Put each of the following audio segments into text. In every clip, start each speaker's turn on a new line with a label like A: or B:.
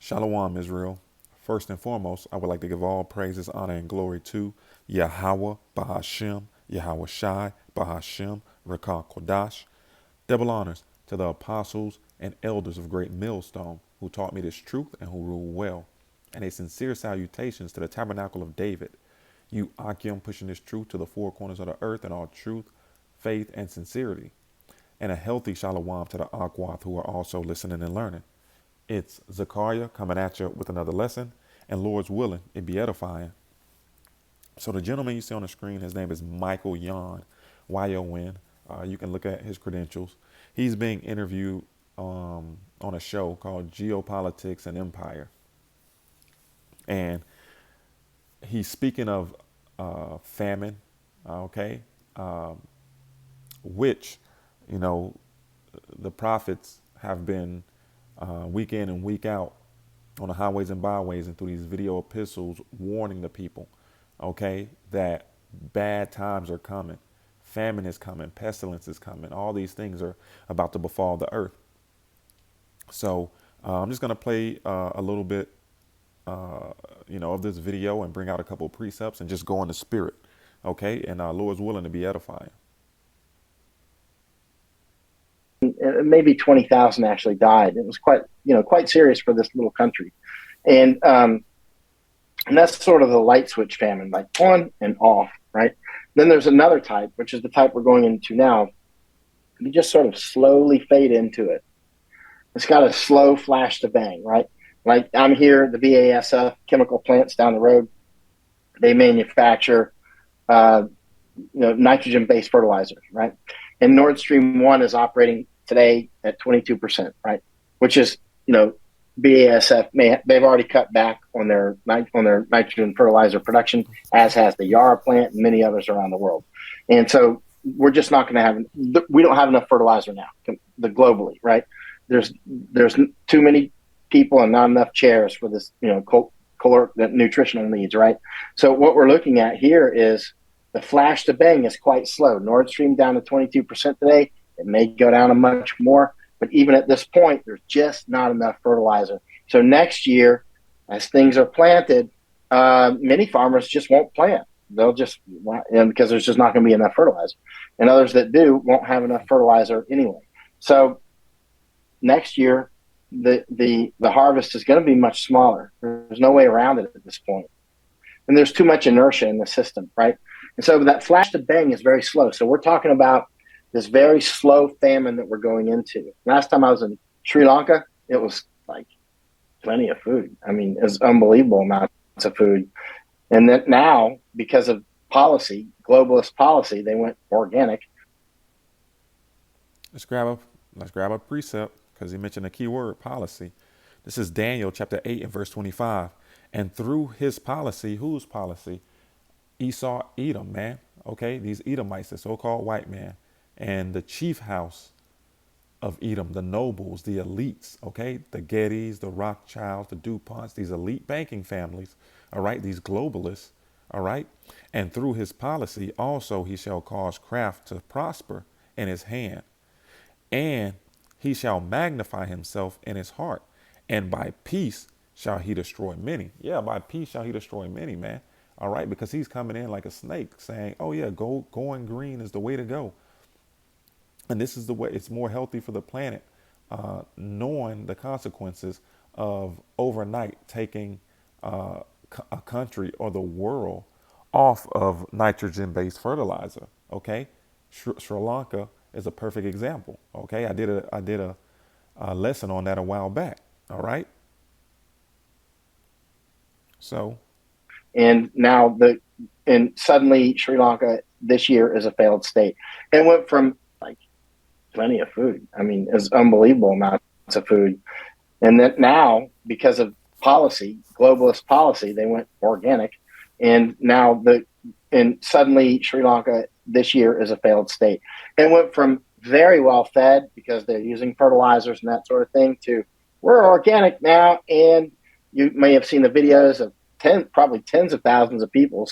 A: Shalom, Israel. First and foremost, I would like to give all praises, honor, and glory to Yahweh, Bahashem, Yahweh Shai, Bahashem, Rakah Kodash. Double honors to the apostles and elders of Great Millstone who taught me this truth and who rule well. And a sincere salutations to the tabernacle of David. You Akim pushing this truth to the four corners of the earth in all truth, faith, and sincerity. And a healthy shalom to the Akwath who are also listening and learning. It's Zakaria coming at you with another lesson, and Lord's willing, it be edifying. So the gentleman you see on the screen, his name is Michael Yon, Y-O-N. You can look at his credentials. He's being interviewed on a show called Geopolitics and Empire. And he's speaking of famine, okay, which, you know, the prophets have been week in and week out on the highways and byways and through these video epistles warning the people, okay, that bad times are coming, famine is coming, pestilence is coming, all these things are about to befall the earth. So I'm just going to play a little bit, of this video and bring out a couple of precepts and just go in the spirit, okay, and Lord's willing to be edifying.
B: Maybe 20,000 actually died. It was quite serious for this little country. And that's sort of the light switch famine, like on and off, right? Then there's another type, which is the type we're going into now. You just sort of slowly fade into it. It's got a slow flash to bang, right? Like I'm here, the BASF chemical plants down the road, they manufacture, nitrogen-based fertilizers, right? And Nord Stream 1 is operating today at 22%, right? Which is, BASF they've already cut back on their nitrogen fertilizer production, as has the Yara plant and many others around the world. And so we're just not going to we don't have enough fertilizer now, globally, right? There's too many people and not enough chairs for this, nutritional needs, right? So what we're looking at here is the flash to bang is quite slow. Nord Stream down to 22% today. It may go down to much more, but even at this point, there's just not enough fertilizer. So next year, as things are planted, many farmers just won't plant. They'll just, because there's just not going to be enough fertilizer. And others that do won't have enough fertilizer anyway. So next year, the harvest is going to be much smaller. There's no way around it at this point. And there's too much inertia in the system, right? And so that flash to bang is very slow. So we're talking about this very slow famine that we're going into. Last time I was in Sri Lanka, it was like plenty of food. I mean, it's unbelievable amounts of food. And then now, because of policy, globalist policy, they went organic.
A: Let's grab a precept because he mentioned a key word, policy. This is Daniel chapter 8 and verse 25. And through his policy, whose policy? Esau, Edom, man. Okay, these Edomites, the so-called white man, and the chief house of Edom, the nobles, the elites, okay, the Gettys, the Rothschilds, the DuPonts, these elite banking families, all right, these globalists, all right. And through his policy also he shall cause craft to prosper in his hand, and he shall magnify himself in his heart, and by peace shall he destroy many. Yeah, by peace shall he destroy many, man. All right, because he's coming in like a snake saying, oh yeah, going green is the way to go. And this is the way it's more healthy for the planet, knowing the consequences of overnight taking a country or the world off of nitrogen-based fertilizer. Okay, Sri Lanka is a perfect example. Okay, I did a lesson on that a while back. All right. So,
B: and suddenly Sri Lanka this year is a failed state. It went from like plenty of food. I mean, it's unbelievable amounts of food. And then now, because of policy, globalist policy, they went organic. And suddenly Sri Lanka this year is a failed state. It went from very well fed because they're using fertilizers and that sort of thing to we're organic now. And you may have seen the videos of probably tens of thousands of people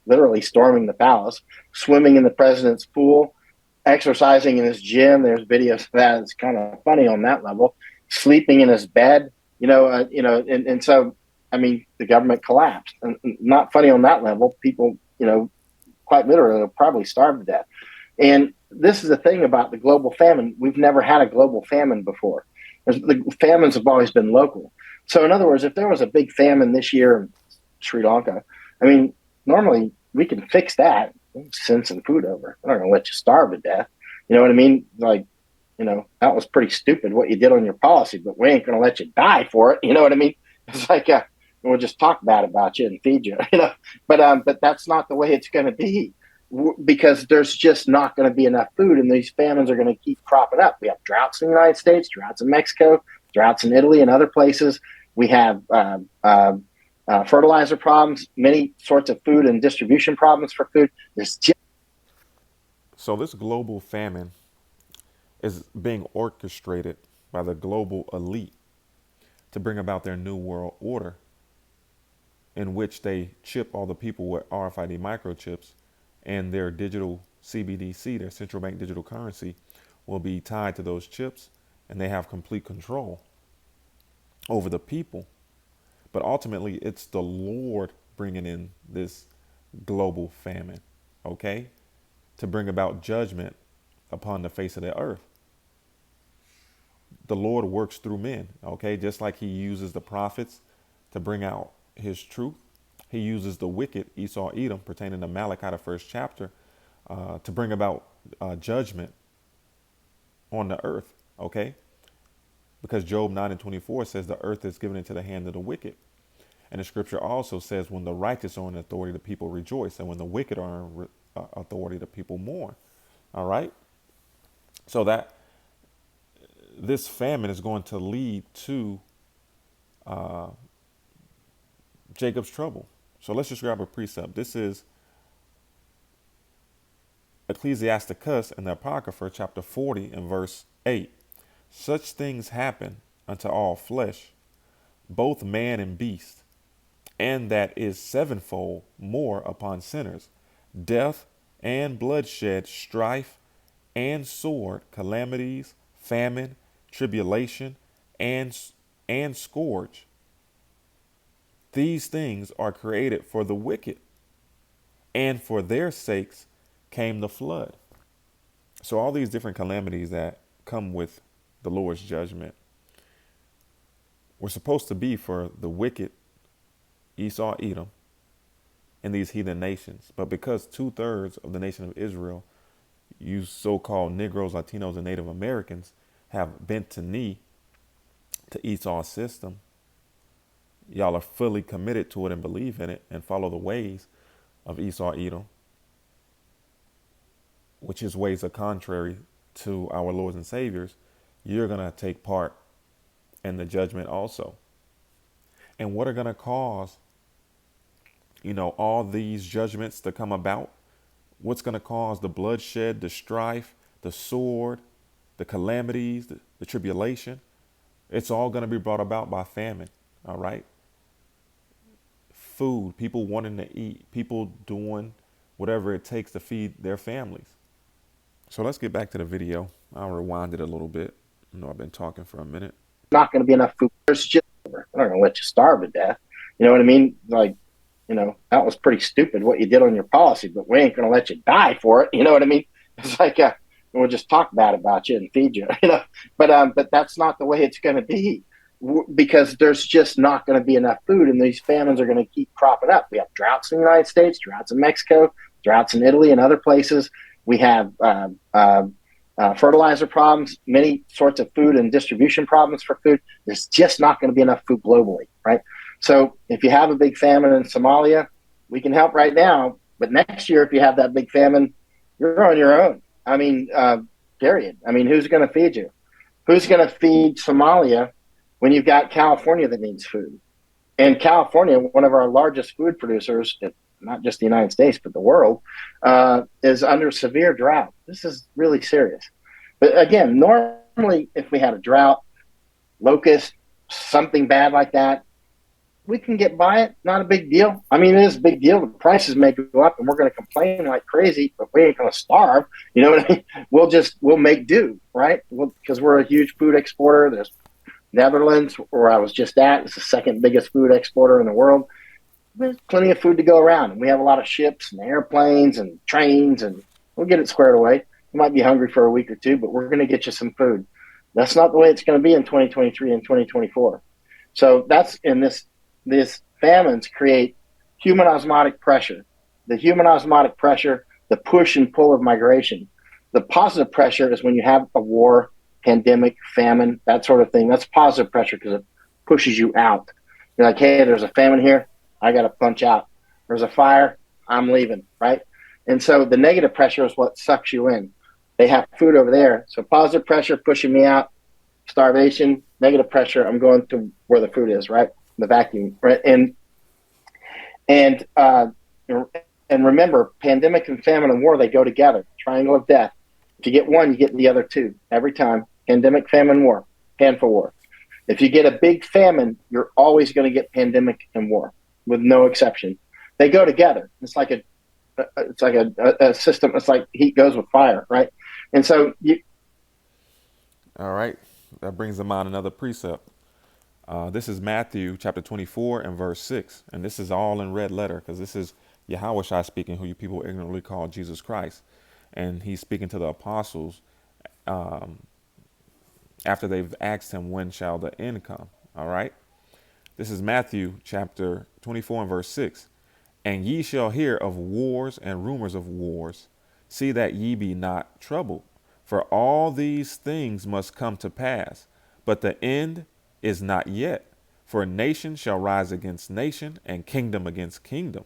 B: literally storming the palace, swimming in the president's pool, exercising in his gym. There's videos of that. It's kind of funny on that level. Sleeping in his bed, And so, I mean, the government collapsed. And not funny on that level. People, quite literally, will probably starve to death. And this is the thing about the global famine. We've never had a global famine before. The famines have always been local. So, in other words, if there was a big famine this year in Sri Lanka, I mean, normally we can fix that. Send some food over. I'm not going to let you starve to death. You know what I mean? Like, that was pretty stupid what you did on your policy, but we ain't going to let you die for it. You know what I mean? It's like, we'll just talk bad about you and feed you, but that's not the way it's going to be, because there's just not going to be enough food, and these famines are going to keep cropping up. We have droughts in the United States, droughts in Mexico, droughts in Italy and other places. We have fertilizer problems, many sorts of food and distribution problems for food. There's just
A: So this global famine is being orchestrated by the global elite to bring about their new world order, in which they chip all the people with RFID microchips, and their digital CBDC, their central bank digital currency, will be tied to those chips, and they have complete control over the people. But ultimately, it's the Lord bringing in this global famine, okay, to bring about judgment upon the face of the earth. The Lord works through men, okay, just like he uses the prophets to bring out his truth. He uses the wicked, Esau, Edom, pertaining to Malachi, the first chapter, to bring about judgment on the earth, okay? Because Job 9:24 says the earth is given into the hand of the wicked. And the scripture also says when the righteous are in authority, the people rejoice. And when the wicked are in authority, the people mourn. All right? So that this famine is going to lead to Jacob's trouble. So let's just grab a precept. This is Ecclesiasticus in the Apocrypha, chapter 40 and verse 8. Such things happen unto all flesh, both man and beast, and that is sevenfold more upon sinners, death and bloodshed, strife and sword, calamities, famine, tribulation, and scourge. These things are created for the wicked, and for their sakes came the flood. So all these different calamities that come with the Lord's judgment were supposed to be for the wicked, Esau, Edom, and these heathen nations. But because 2/3 of the nation of Israel, you so-called Negroes, Latinos, and Native Americans, have bent the knee to Esau's system, y'all are fully committed to it and believe in it and follow the ways of Esau, Edom, which his ways are contrary to our Lords and Saviors, you're going to take part in the judgment also. And what are going to cause, all these judgments to come about? What's going to cause the bloodshed, the strife, the sword, the calamities, the tribulation? It's all going to be brought about by famine, all right? Food, people wanting to eat, people doing whatever it takes to feed their families. So let's get back to the video. I'll rewind it a little bit. I know I've been talking for a minute.
B: not going to be enough food. There's just I'm not going to let you starve to death. You know what I mean? Like, that was pretty stupid what you did on your policy, but we ain't going to let you die for it. You know what I mean? It's like, we'll just talk bad about you and feed you, but that's not the way it's going to be, because there's just not going to be enough food, and these famines are going to keep cropping up. We have droughts in the United States, droughts in Mexico, droughts in Italy and other places. We have fertilizer problems, many sorts of food and distribution problems for food. There's just not going to be enough food globally, right? So if you have a big famine in Somalia, we can help right now. But next year, if you have that big famine, you're on your own. I mean, period. I mean, who's going to feed you? Who's going to feed Somalia when you've got California that needs food? And California, one of our largest food producers, not just the United States, but the world, is under severe drought. This is really serious. But again, normally if we had a drought, locust, something bad like that, we can get by it. Not a big deal. I mean, it is a big deal. The prices may go up and we're going to complain like crazy, but we ain't going to starve. You know what I mean? We'll make do, right? Because we're a huge food exporter. There's Netherlands, where I was just at, is the second biggest food exporter in the world. There's plenty of food to go around. And we have a lot of ships and airplanes and trains, and we'll get it squared away. You might be hungry for a week or two, but we're going to get you some food. That's not the way it's going to be in 2023 and 2024. So that's in this famines create human osmotic pressure. The human osmotic pressure, the push and pull of migration. The positive pressure is when you have a war, pandemic, famine, that sort of thing. That's positive pressure because it pushes you out. You're like, hey, there's a famine here. I got to punch out. There's a fire. I'm leaving, right? And so the negative pressure is what sucks you in. They have food over there. So positive pressure pushing me out, starvation, negative pressure, I'm going to where the food is, right? The vacuum, right? And and remember, pandemic and famine and war, they go together. Triangle of death. If you get one, you get the other two every time. Pandemic, famine, war, pan for war. If you get a big famine, you're always going to get pandemic and war, with no exception. They go together. It's like a system. It's like heat goes with fire, right? And so you,
A: All right. That brings to mind another precept. This is Matthew chapter 24 and verse 6. And this is all in red letter because this is Yahushua speaking, who you people ignorantly call Jesus Christ. And he's speaking to the apostles after they've asked him, when shall the end come? All right. This is Matthew chapter 24 and verse 6. And ye shall hear of wars and rumors of wars. See that ye be not troubled. For all these things must come to pass, but the end is not yet. For nation shall rise against nation, and kingdom against kingdom.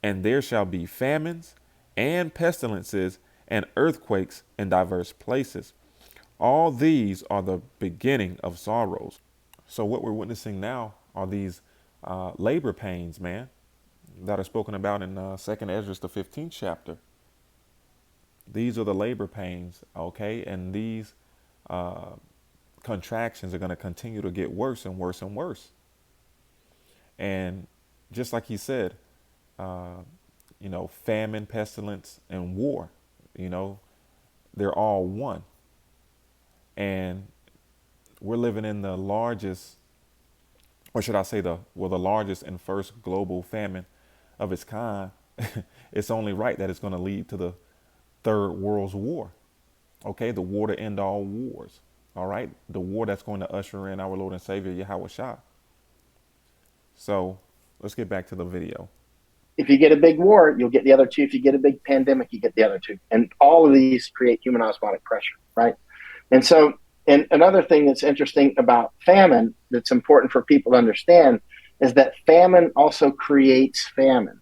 A: And there shall be famines and pestilences and earthquakes in diverse places. All these are the beginning of sorrows. So what we're witnessing now are these labor pains, man, that are spoken about in Second Ezra, the 15th chapter. These are the labor pains, okay, and these contractions are going to continue to get worse and worse and worse. And just like he said, uh, famine, pestilence, and war, you know, they're all one. And we're living in the largest, or should I say the largest and first global famine of its kind. It's only right that it's going to lead to the third world's war. Okay, the war to end all wars. All right, the war that's going to usher in our Lord and Savior Yahweh Shah. So let's get back to the video.
B: if you get a big war, you'll get the other two. If you get a big pandemic, you get the other two. And all of these create human osmotic pressure, right? And so, and another thing that's interesting about famine that's important for people to understand is that famine also creates famine.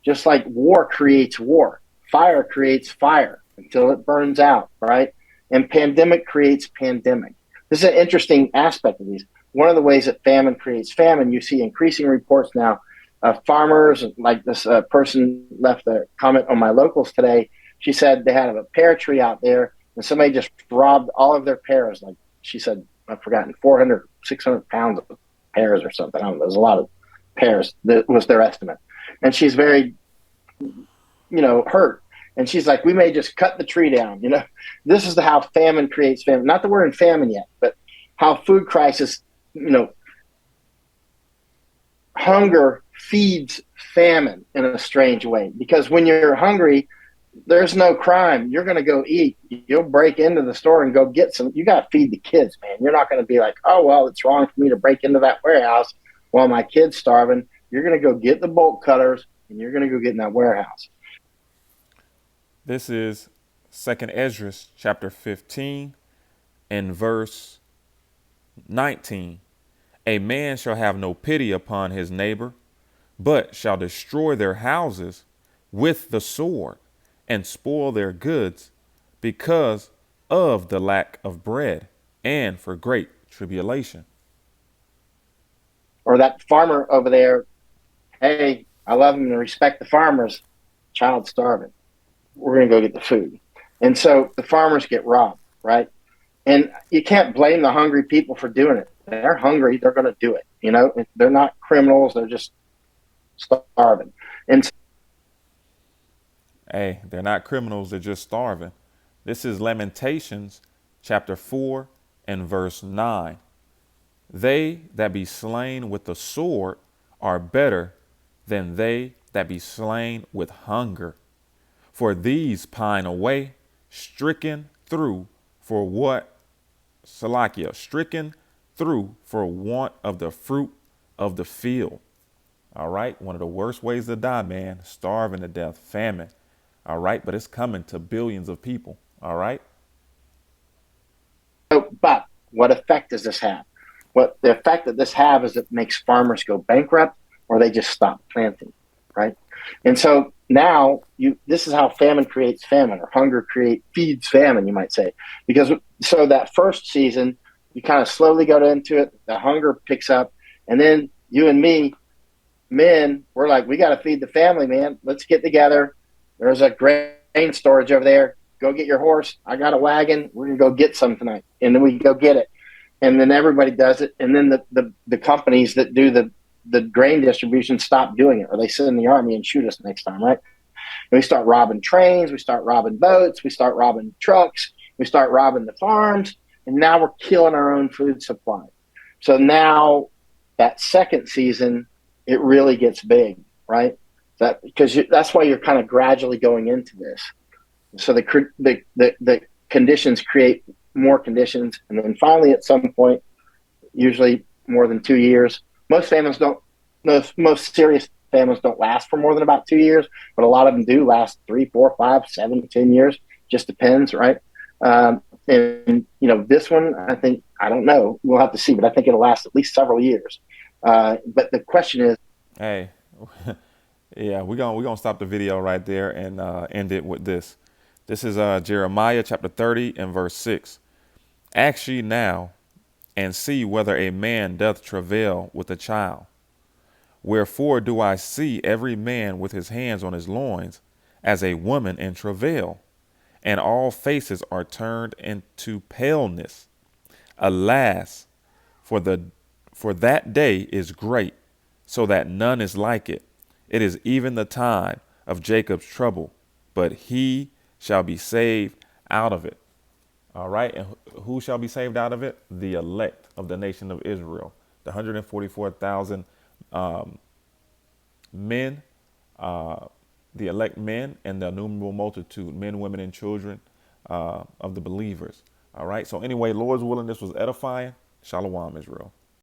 B: Just like war creates war, fire creates fire until it burns out, right? And pandemic creates pandemic. This is an interesting aspect of these. One of the ways that famine creates famine, you see increasing reports now of farmers, like this person left a comment on my locals today. She said they had a pear tree out there and somebody just robbed all of their pears. Like she said, I've forgotten, 400, 600 pounds of pears or something. I don't know. There's a lot of pears. That was their estimate. And she's very, hurt. And she's like, we may just cut the tree down. This is how famine creates famine. Not that we're in famine yet, but how food crisis, hunger feeds famine in a strange way. Because when you're hungry, there's no crime. You're going to go eat. You'll break into the store and go get some. You got to feed the kids, man. You're not going to be like, oh, well, it's wrong for me to break into that warehouse while my kid's starving. You're going to go get the bolt cutters and you're going to go get in that warehouse.
A: This is Second Ezra chapter 15 and verse 19. A man shall have no pity upon his neighbor, but shall destroy their houses with the sword and spoil their goods because of the lack of bread and for great tribulation.
B: Or that farmer over there, hey, I love him and respect the farmers. Child starving. We're going to go get the food. And so the farmers get robbed, right? And you can't blame the hungry people for doing it. They're hungry. They're going to do it. They're not criminals. They're just starving. And so,
A: Hey, they're not criminals. They're just starving. This is Lamentations chapter 4 and verse 9. They that be slain with the sword are better than they that be slain with hunger. For these pine away, stricken through for what? Salakia, stricken through for want of the fruit of the field. All right. One of the worst ways to die, man. Starving to death, famine. All right. But it's coming to billions of people. All right.
B: So, but what effect does this have? What the effect that this have is it makes farmers go bankrupt or they just stop planting, right? And so now this is how famine creates famine, or hunger feeds famine, you might say. Because so that first season, you kind of slowly go into it, the hunger picks up, and then you and me, men, we're like, we got to feed the family, man. Let's get together. There's a grain storage over there. Go get your horse. I got a wagon. We're gonna go get some tonight, and then we go get it. And then everybody does it, and then the companies that do the grain distribution stop doing it, or they send the army and shoot us next time, right? And we start robbing trains, we start robbing boats, we start robbing trucks, we start robbing the farms, and now we're killing our own food supply. So now that second season, it really gets big, right? That's why you're kind of gradually going into this. So the conditions create more conditions, and then finally, at some point, usually more than 2 years. Most famines don't. Most serious famines don't last for more than about 2 years, but a lot of them do last 3, 4, 5, 7, 10 years. Just depends, right? And this one, I don't know. We'll have to see, but I think it'll last at least several years. But the question is,
A: Hey, yeah, we're gonna stop the video right there and end it with this. This is Jeremiah chapter 30 and verse 6. Ask ye now, and see whether a man doth travail with a child. Wherefore do I see every man with his hands on his loins, as a woman in travail, and all faces are turned into paleness. Alas, for that day is great, so that none is like it. It is even the time of Jacob's trouble, but he shall be saved out of it. All right. And who shall be saved out of it? The elect of the nation of Israel, the 144,000 men, the elect men, and the innumerable multitude, men, women, and children of the believers. All right. So, anyway, Lord's willing, this was edifying. Shalom, Israel.